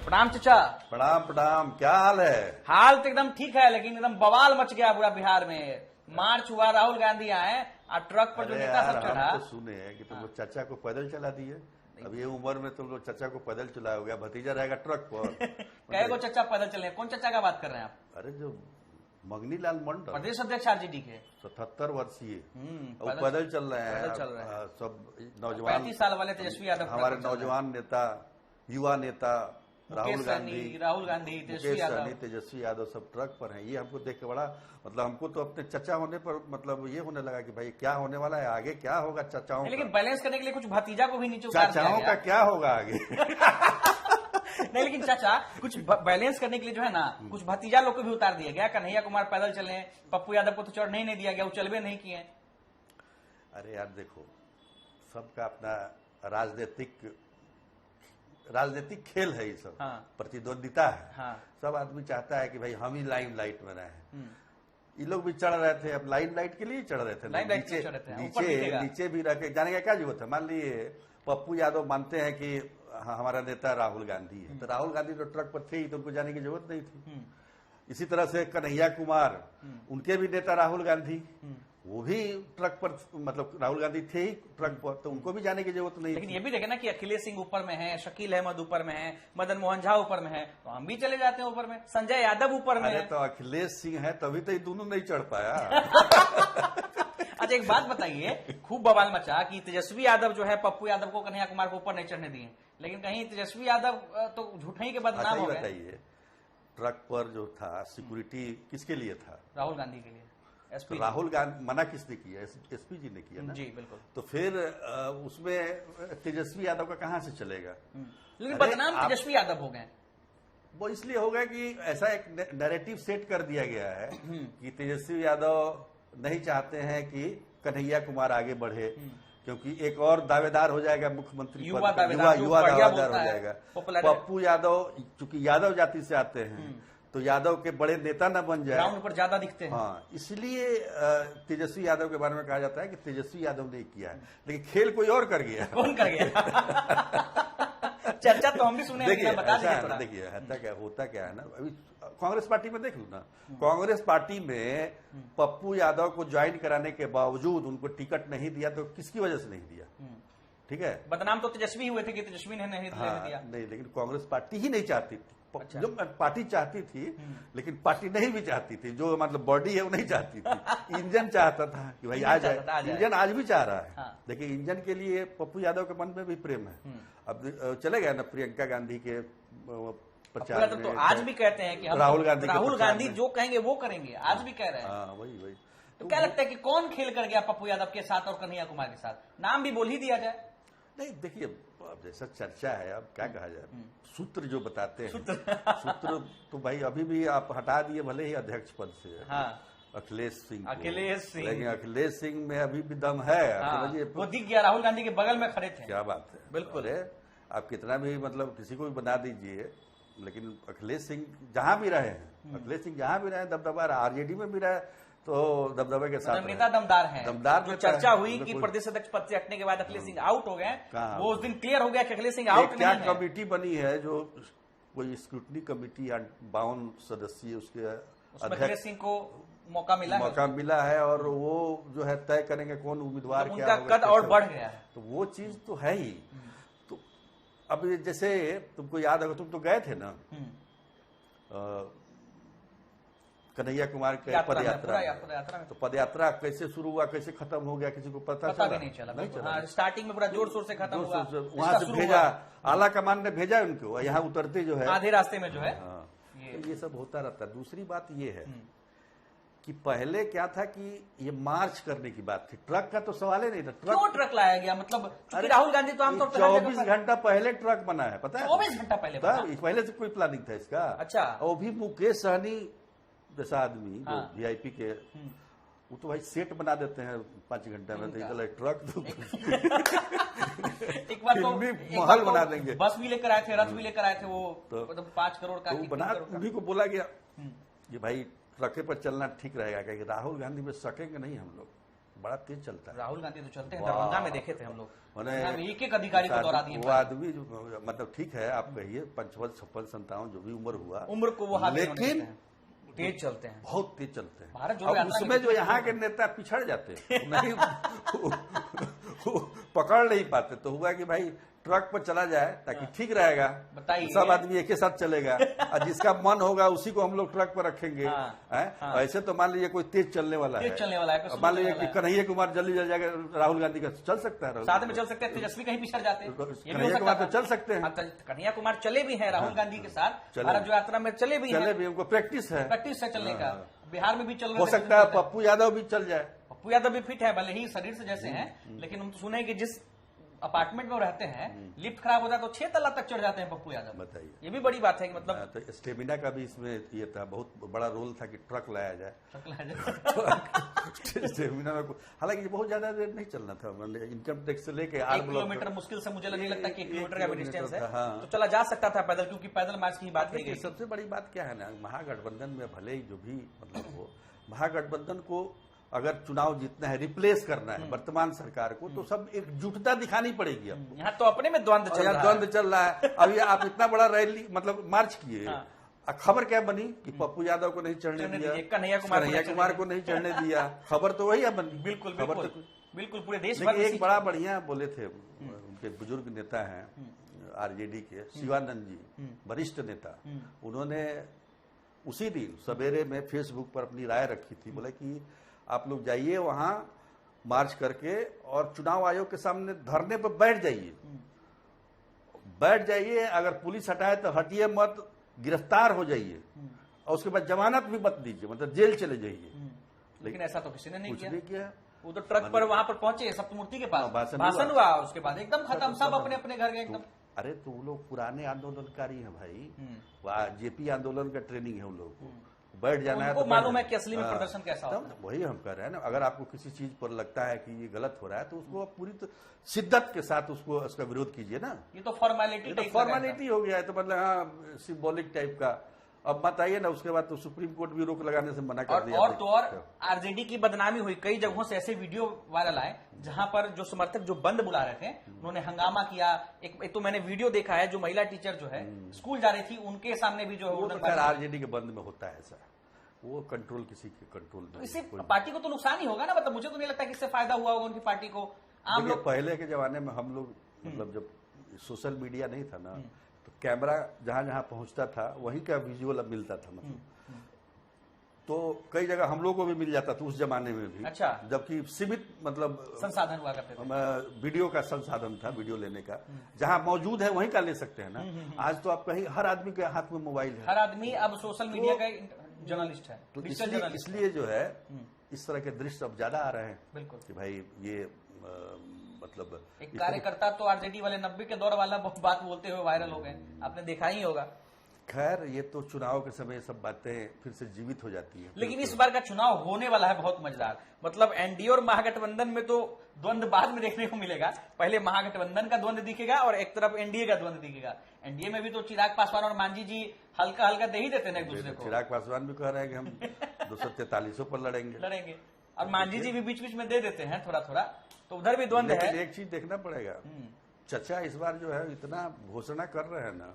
प्रणाम चचा। प्रणाम प्रणाम, क्या हाल है? हाल तो एकदम ठीक है, लेकिन एकदम बवाल मच गया पूरा बिहार में। मार्च हुआ, राहुल गांधी आए और ट्रक पर जो अरे नेता सब यार, चढ़ा। हम तो सुने कि तुम लोग चाचा को पैदल चला दिए। अब ये उम्र में तुम लोग चाचा को पैदल चलाया हो गया, भतीजा रहेगा ट्रक पर। कई को चचा पैदल चले? कौन चचा का बात कर रहे हैं आप? अरे जो मंगनीलाल मंडल, प्रदेश अध्यक्ष आरजेडी के 77 वर्षीय, वो पैदल पैदल चल रहे हैं। पैदल चल रहे हैं। सब नौजवान, 35 साल वाले तेजस्वी यादव हमारे पैदल चल रहे हैं। नौजवान नेता, युवा नेता राहुल मुकेश गांधी, सहनी, राहुल गांधी, तेजस्वी मुकेश यादव। सहनी, तेजस्वी यादव सब ट्रक पर हैं। ये हमको देख के बड़ा मतलब, हमको तो अपने चचा होने पर मतलब ये होने लगा कि भाई क्या होने वाला है आगे, क्या होगा चाचाओं का। लेकिन बैलेंस करने के लिए कुछ भतीजा को भी नीचे उतार दिया चाचाओं गया। का क्या होगा आगे? नहीं, लेकिन चाचा कुछ बैलेंस करने के लिए जो है ना, कुछ भतीजा लोग को भी उतार दिया गया। कन्हैया कुमार पैदल चले, पप्पू यादव को तो चढ़ने ही नहीं दिया गया, वो चलवे नहीं किए। अरे यार देखो, सबका अपना राजनीतिक खेल है ये सब। हाँ। प्रतिद्वंदिता है। हाँ। सब आदमी चाहता है कि भाई हम ही लाइमलाइट में रहे। ये लोग भी चढ़ रहे थे, अब लाइमलाइट के लिए चढ़ रहे थे। लाइमलाइट के लिए चढ़ रहे थे, ऊपर दिखेगा। नीचे भी रह के जाने का क्या जरूरत है? मान लीजिए पप्पू यादव मानते हैं कि हमारा नेता राहुल गांधी है, तो राहुल गांधी तो ट्रक पर थे ही, तो उनको जाने की जरूरत नहीं थी। इसी तरह से कन्हैया कुमार, उनके भी नेता राहुल गांधी, वो भी ट्रक पर, मतलब राहुल गांधी थे ही ट्रक पर, तो उनको भी जाने की जरूरत नहीं। लेकिन ये भी देखे ना कि अखिलेश सिंह ऊपर में है, शकील अहमद ऊपर में है, मदन मोहन झा ऊपर में है, तो हम भी चले जाते हैं ऊपर में। संजय यादव ऊपर में अरे है। तो अखिलेश सिंह है तभी तो ये दोनों नहीं चढ़ पाया। अच्छा, एक बात बताइए, खूब बवाल मचा कि तेजस्वी यादव जो है पप्पू यादव को, कन्हैया कुमार को ऊपर नहीं चढ़ने दिए, लेकिन कहीं तेजस्वी यादव तो झूठे ही के बदनाम अच्छा हो ये गए। बताइए, ट्रक पर जो था सिक्योरिटी किसके लिए था? राहुल गांधी के लिए। तो राहुल गांधी मना किसने किया? एसपी जी ने किया ना। जी बिल्कुल। तो फिर उसमें तेजस्वी यादव का कहां से चलेगा? लेकिन अरे बदनाम तेजस्वी यादव हो गए। वो इसलिए हो गया कि ऐसा एक नैरेटिव सेट कर दिया गया है कि तेजस्वी यादव नहीं चाहते हैं कि कन्हैया कुमार आगे बढ़े, क्योंकि एक और दावेदार हो जाएगा मुख्यमंत्री पद युवा का। दावेदार दावेदार हो जाएगा। पॉपुलर। पप्पू यादव चूंकि यादव जाति से आते हैं, तो यादव के बड़े नेता न बन जाए, ग्राउंड पर ज्यादा दिखते हैं। हाँ, इसलिए तेजस्वी यादव के बारे में कहा जाता है कि तेजस्वी यादव ने किया है, लेकिन खेल कोई और कर गया। कौन कर गया? चर्चा तो हम भी सुने, देखिए बता ऐसा है दीजिए ना, थोड़ा। देखिए होता क्या है ना, अभी कांग्रेस पार्टी में देख लो ना, कांग्रेस पार्टी में पप्पू यादव को ज्वाइन कराने के बावजूद उनको टिकट नहीं दिया, तो किसकी वजह से नहीं दिया? ठीक है, बदनाम तो तेजस्वी हुए थे कि तेजस्वी ने नहीं दिया। नहीं, लेकिन कांग्रेस पार्टी ही नहीं चाहती थी। अच्छा। जो पार्टी चाहती थी, लेकिन पार्टी नहीं भी चाहती थी, जो मतलब बॉडी है वो नहीं चाहती थी। इंजन चाहता था कि भाई आ जाए। इंजन आज भी चाह रहा है। हाँ। देखिए, इंजन के लिए पप्पू यादव के मन में भी प्रेम है। अब चले गए ना प्रियंका गांधी के प्रचार में, तो आज भी कहते हैं कि हम राहुल गांधी जो कहेंगे वो करेंगे, आज भी कह रहे हैं। हाँ, वही तो क्या लगता है कि कौन खेल कर गया पप्पू यादव के साथ और कन्हैया कुमार के साथ? नाम भी बोल ही दिया जाए। नहीं, देखिए अब जैसा चर्चा है, अब क्या कहा जाए, सूत्र जो बताते हैं, सूत्र तो भाई अभी भी आप हटा दिए भले ही अध्यक्ष पद से। हाँ। अखिलेश सिंह, लेकिन अखिलेश सिंह में अभी भी दम है। हाँ, वो दिख गया, राहुल गांधी के बगल में खड़े थे। क्या बात है, बिल्कुल। आप कितना भी मतलब किसी को भी बना दीजिए, लेकिन अखिलेश सिंह जहां भी रहे हैं, अखिलेश सिंह जहां भी रहे दबदबा रहा, आरजेडी में भी रहे तो दबदबे के साथ नेता दमदार है। दमदार जो चर्चा हुई कि प्रदेश अध्यक्ष पद से हटने के बाद अखिलेश सिंह आउट हो गए, वो उस दिन क्लियर हो गया कि अखिलेश सिंह आउट नहीं है। क्या कमेटी बनी है जो कोई स्क्रूटनी कमेटी 52 सदस्यीय, उसके अखिलेश सिंह को मौका मिला है, और वो जो है तय करेंगे कौन उम्मीदवार, क्या कद और बढ़ गया है। तो वो चीज तो है ही। तो अब जैसे तुमको याद होगा, तुम तो गए थे ना कन्हैया कुमार के पद यात्रा, तो पद यात्रा कैसे शुरू हुआ, कैसे खत्म हो गया, किसी को पता भी नहीं चला। स्टार्टिंग में पूरा जोर शोर से खत्म हुआ, वहां से भेजा, आला कमान ने भेजा उनको, यहाँ उतरते जो है आधे रास्ते में जो है। ये सब होता रहता है। दूसरी बात ये है कि पहले क्या था कि ये मार्च करने की बात थी, ट्रक का तो सवाल ही नहीं था। क्यों ट्रक लाया गया? मतलब राहुल गांधी तो आमतौर पर 24 घंटा पहले ट्रक बना है, पता है? 24 घंटा पहले से कोई प्लानिंग था इसका। अच्छा। और भी मुकेश सहनी जैसा आदमी जो वीआईपी के, वो तो भाई सेट बना देते हैं 5 घंटे में, तो ट्रक तो एक बार तो महल बना देंगे। बस भी लेकर आए थे, रथ भी लेकर आए थे, वो मतलब 5 करोड़ का बना, उन्हीं को बोला गया कि भाई ट्रके पर चलना ठीक रहेगा, क्योंकि राहुल गांधी में सकेंगे नहीं हम लोग, बड़ा तेज चलता है। राहुल गांधी तो चलते हैं, दरभंगा में देखे थे हम लोग, मैंने एक एक अधिकारी को दौरा दिए। वो आदमी मतलब ठीक है, आप कहिए 55, 56, 57 जो भी उम्र हुआ, उम्र को वो हावी होने लेकिन देते हैं। तेज चलते हैं, बहुत तेज चलते हैं। भारत जो और यात्रा उसमें जो यहाँ के नेता पिछड़ जाते हैं नहीं वो पकड़ नहीं पाते, तो हुआ कि भाई ट्रक पर चला जाए ताकि ठीक रहेगा, बताइए। सब आदमी एक ही साथ चलेगा और जिसका मन होगा उसी को हम लोग ट्रक पर रखेंगे। ऐसे तो मान लीजिए कोई तेज चलने वाला है, मान लीजिए कि कन्हैया कुमार जल्दी चल जाएगा, राहुल गांधी का चल सकता है, साथ में चल सकते हैं, तेजस्वी कहीं पिछड़ जाते हैं, कन्हैया कुमार तो चल सकते हैं। कन्हैया कुमार चले भी हैं राहुल गांधी के साथ, भारत जो यात्रा में चले भी उनको प्रैक्टिस है चलने का, बिहार में भी चल रहे, हो सकता है पप्पू यादव भी चल जाए। पप्पू यादव भी फिट है, भले ही शरीर से जैसे हैं, लेकिन हम तो सुने कि जिस अपार्टमेंट में वो रहते हैं, लिफ्ट खराब हो जाए तो 6 तल्ला तक चढ़ जाते हैं पप्पू यादव। बताइए, ये भी बड़ी बात है कि मतलब तो स्टेमिना का भी इसमें ये था, बहुत बड़ा रोल था कि ट्रक लाया जाए। स्टेमिना में हालांकि बहुत ज्यादा देर नहीं चलना था, इनकम टैक्स से लेके 1 किलोमीटर मुश्किल से, मुझे नहीं लगता कि 1 किलोमीटर का भी डिस्टेंस है, तो चला जा सकता था पैदल, क्योंकि पैदल मार्च की बात है। सबसे बड़ी बात क्या है ना, महागठबंधन में भले ही जो भी मतलब हो, महागठबंधन को अगर चुनाव जीतना है, रिप्लेस करना है वर्तमान सरकार को, तो सब एकजुटता दिखानी पड़ेगी आपको। यहाँ तो अपने में द्वंद्व चल रहा है। अभी आप इतना बड़ा रैली मतलब मार्च किए, खबर क्या बनी कि पप्पू यादव को नहीं चढ़ने दिया, कन्हैया कुमार को नहीं चढ़ने दिया, खबर तो वही है बनी। बिल्कुल बिल्कुल पूरे देश में एक बड़ा बढ़िया बोले थे, उनके बुजुर्ग नेता हैं आरजेडी के शिवानंद जी, वरिष्ठ नेता, उन्होंने उसी दिन सवेरे में फेसबुक पर अपनी राय रखी थी, बोले कि आप लोग जाइए वहां मार्च करके और चुनाव आयोग के सामने धरने पर बैठ जाइए, अगर पुलिस हटाए तो हटिए मत, गिरफ्तार हो जाइए और उसके बाद जमानत भी मत दीजिए, मतलब जेल चले जाइए। लेकिन ऐसा तो किसी ने नहीं किया। वो तो ट्रक पर वहां पर पहुंचे सप्तमूर्ति के पास, भाषण हुआ, उसके बाद एकदम खत्म, सब अपने अपने घर गए एकदम। अरे तो वो लोग पुराने आंदोलनकारी हैं भाई, वह जेपी आंदोलन का ट्रेनिंग है उन लोगों को, बैठ जाना है तो मालूम है कि असली में प्रदर्शन कैसा होता है। वही हम कह रहे हैं ना, अगर आपको किसी चीज पर लगता है कि ये गलत हो रहा है तो उसको पूरी शिद्दत के साथ उसका विरोध कीजिए ना। ये तो फॉर्मेलिटी हो गया है, तो मतलब हाँ सिंबॉलिक टाइप का। अब मत आइए ना, उसके बाद तो सुप्रीम कोर्ट भी रोक लगाने से मना कर दिया। और आरजेडी की बदनामी हुई, कई जगहों से ऐसे वीडियो वायरल आए जहां पर जो समर्थक जो बंद बुला रहे थे उन्होंने हंगामा किया। एक तो मैंने वीडियो देखा है, जो महिला टीचर जो है स्कूल जा रही थी, उनके सामने भी जो है आरजेडी के बंद में होता है ऐसा, वो कंट्रोल किसी के कंट्रोल में। इससे पार्टी को तो नुकसान ही होगा ना, मतलब मुझे तो नहीं लगता कि इससे फायदा हुआ होगा उनकी पार्टी को। आम लोग पहले के जमाने में हम लोग मतलब जब सोशल मीडिया नहीं था ना, तो कैमरा जहां जहां पहुंचता था वहीं का विजुअल मिलता था, मतलब तो कई जगह हम लोग को भी मिल जाता था उस जमाने में भी। अच्छा, जबकि सीमित मतलब संसाधन हुआ करते थे, वीडियो का संसाधन था, वीडियो लेने का जहां मौजूद है वहीं का ले सकते हैं ना। आज तो आप कहीं हर आदमी के हाथ में मोबाइल है, हर आदमी अब सोशल मीडिया का जर्नलिस्ट है, तो इसलिए जो है इस तरह के दृश्य अब ज्यादा आ रहे हैं। बिल्कुल कि भाई ये मतलब एक कार्यकर्ता तो आरजेडी वाले 90 के दौर वाला बात बोलते हुए वायरल हो गए, आपने देखा ही होगा। खैर ये तो चुनाव के समय सब बातें फिर से जीवित हो जाती है। लेकिन इस बार का चुनाव होने वाला है बहुत मजेदार, मतलब एनडीए और महागठबंधन में तो द्वंद्व बाद में देखने को मिलेगा। पहले महागठबंधन का द्वंद्व दिखेगा और एक तरफ एनडीए का द्वंद्व दिखेगा। एनडीए में भी तो चिराग पासवान और मांझी जी हल्का हल्का दे ही देते हैं एक दूसरे को। चिराग पासवान भी कह रहे हैं कि हम 243 पर लड़ेंगे और मांझी जी भी बीच बीच में दे देते हैं थोड़ा थोड़ा, तो उधर भी द्वंद्व है। एक चीज देखना पड़ेगा, चचा इस बार जो है इतना घोषणा कर रहे हैं ना,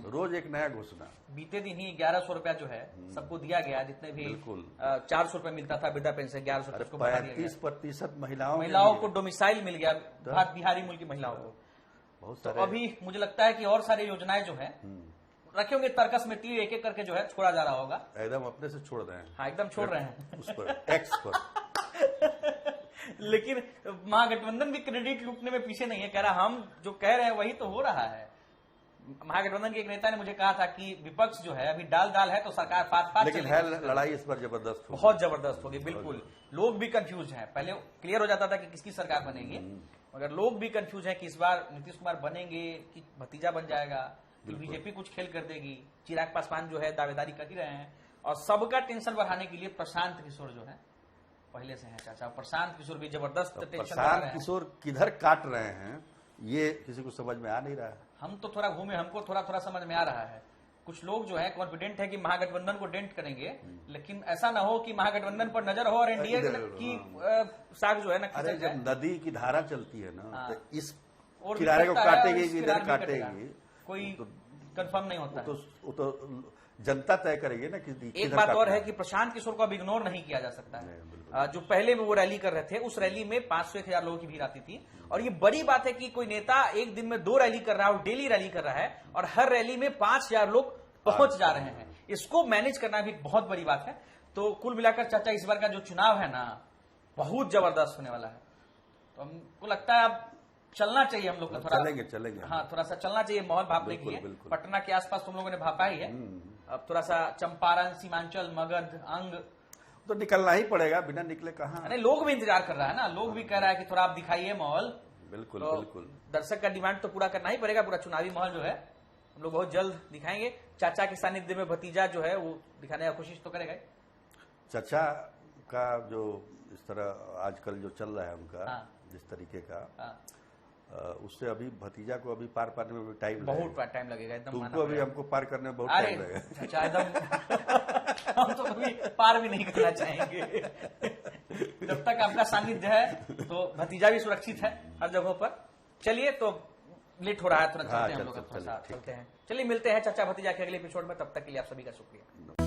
रोज एक नया घोषणा। बीते दिन ही 1100 रुपया जो है सबको दिया गया, जितने भी 400 रुपया मिलता था वृद्धा पेंशन 1100 रुपये 35% महिलाओं को डोमिसाइल मिल गया, बिहारी मूल की महिलाओं को। बहुत तो अभी मुझे लगता है कि और सारी योजनाएं जो है रखे होंगे तर्कस में, तीर एक एक करके जो है छोड़ा जा रहा होगा। एकदम अपने से छोड़ रहे हैं। हाँ एकदम छोड़ रहे हैं उस पर टैक्स पर। लेकिन महागठबंधन भी क्रेडिट लूटने में पीछे नहीं है, कह रहा हम जो कह रहे हैं वही तो हो रहा है। महागठबंधन के एक नेता ने मुझे कहा था कि विपक्ष जो है अभी डाल है तो सरकार फात लेकिन है लड़ाई इस पर जबरदस्त होगी, बहुत जबरदस्त होगी। बिल्कुल लोग भी कंफ्यूज हैं, पहले क्लियर हो जाता था कि किसकी सरकार बनेगी, मगर लोग भी कंफ्यूज हैं कि इस बार नीतीश कुमार बनेंगे कि भतीजा बन जाएगा, कि बीजेपी कुछ खेल कर देगी। चिराग पासवान जो है दावेदारी कर ही रहे हैं, और सबका टेंशन बढ़ाने के लिए प्रशांत किशोर जो है पहले से है चाचा। प्रशांत किशोर भी जबरदस्त टेंशन। प्रशांत किशोर किधर काट रहे हैं ये किसी को समझ में आ नहीं रहा है। हम तो थोड़ा घूमे, हमको थोड़ा थोड़ा समझ में आ रहा है। कुछ लोग जो है कॉन्फिडेंट है कि महागठबंधन को डेंट करेंगे, लेकिन ऐसा ना हो कि महागठबंधन पर नजर हो और एनडीए की साख जो है ना अरे खिसक जाए। जब नदी की धारा चलती है ना तो इस और किनारे को भी कटता है और काटेगी इस कि किनारे इधर भी कटेगा। काटेगी, कोई कंफर्म नहीं होता है। वो तो जनता तय करेगी ना कि एक किधर बात और काटना है कि प्रशांत किशोर को अब इग्नोर नहीं किया जा सकता है। नहीं, बिल्कुल। जो पहले में वो रैली कर रहे थे, उस रैली में 500-1000 लोगों की भीड़ आती थी, और ये बड़ी बात है कि कोई नेता एक दिन में 2 रैली कर रहा है और डेली रैली कर रहा है, और हर रैली में 5000 लोग पहुंच जा रहे हैं। इसको मैनेज करना भी बहुत बड़ी बात है। तो कुल मिलाकर चाचा इस बार का जो चुनाव है ना, बहुत जबरदस्त होने वाला है। तो हमको लगता है अब चलना चाहिए हम लोग को थोड़ा, चलेंगे हाँ थोड़ा सा चलना चाहिए माहौल भापने के लिए। बिल्कुल। पटना के आसपास तुम लोगों ने भापा ही है, अब थोड़ा सा चंपारण, सीमांचल, मगध, अंग, तो निकलना ही पड़ेगा, बिना निकले कहाँ। अरे लोग भी इंतजार कर रहा है ना, लोग भी कह रहा है कि थोड़ा आप दिखाइए माहौल। बिल्कुल तो बिल्कुल। दर्शक का डिमांड तो पूरा करना ही पड़ेगा। पूरा चुनावी माहौल जो है हम लोग बहुत जल्द दिखाएंगे। चाचा के सानिध्य में भतीजा जो है वो दिखाने का कोशिश तो करेगा ही। चचा का जो इस तरह आजकल जो चल रहा है उनका, हाँ। जिस तरीके का, हाँ, उससे अभी भतीजा को अभी पार पाने में भी टाइम बहुत टाइम लगेगा एकदम। मानना तुमको अभी पड़ेगा। हमको पार करने में बहुत अरे टाइम लगेगा। चाचा एकदम हम तो कभी पार भी नहीं करना चाहेंगे। जब तक आपका सानिध्य है तो भतीजा भी सुरक्षित है हर जगहों पर। चलिए, तो लेट हो रहा है, थोड़ा चलते हैं हम लोग, थोड़ा सा चलते हैं। चलिए मिलते हैं चाचा भतीजा के अगले एपिसोड में, तब तक के लिए आप सभी का शुक्रिया।